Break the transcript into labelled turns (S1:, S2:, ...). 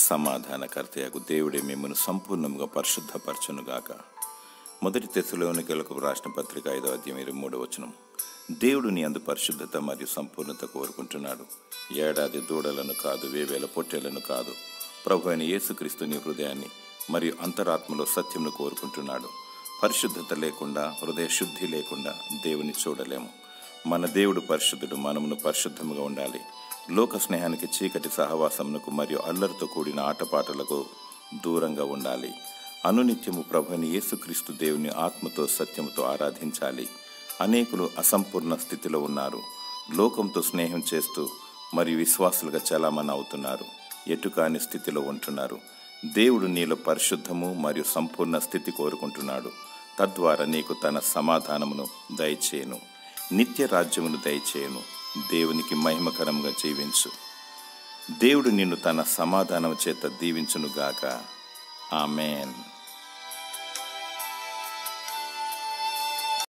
S1: సమాధానకర్తయగు దేవుడే మిమ్మల్ని సంపూర్ణంగా పరిశుద్ధపరచునుగాక. 1 తెస్సలోనికీయులకు రాసిన పత్రిక 5వ అధ్యాయం 23వ వచనం. దేవుడు నీ అందు పరిశుద్ధత మరియు సంపూర్ణత కోరుకుంటున్నాడు. ఏడాది దూడలను కాదు, 1000 పొట్టేళ్లను కాదు, ప్రభు అయిన యేసుక్రీస్తు నీ హృదయాన్ని మరియు అంతరాత్మలో సత్యమును కోరుకుంటున్నాడు. పరిశుద్ధత లేకుండా, హృదయ శుద్ధి లేకుండా దేవుని చూడలేము. మన దేవుడు పరిశుద్ధుడు, మనమును పరిశుద్ధముగా ఉండాలి. లోక స్నేహానికి, చీకటి సహవాసమునకు మరియు అల్లరితో కూడిన ఆటపాటలకు దూరంగా ఉండాలి. అనునిత్యము ప్రభుని యేసుక్రీస్తు దేవుని ఆత్మతో సత్యముతో ఆరాధించాలి. అనేకులు అసంపూర్ణ స్థితిలో ఉన్నారు. లోకంతో స్నేహం చేస్తూ మరియు విశ్వాసులుగా చలామణి అవుతున్నారు. ఎటుకాని స్థితిలో ఉంటున్నారు. దేవుడు నీలో పరిశుద్ధము మరియు సంపూర్ణ స్థితి కోరుకుంటున్నాడు. తద్వారా నీకు తన సమాధానమును దయచేయను, నిత్య రాజ్యమును దయచేయను. దేవునికి మహిమకరంగా జీవించు. దేవుడు నిన్ను తన సమాధానం చేత దీవించునుగాక. ఆమేన్.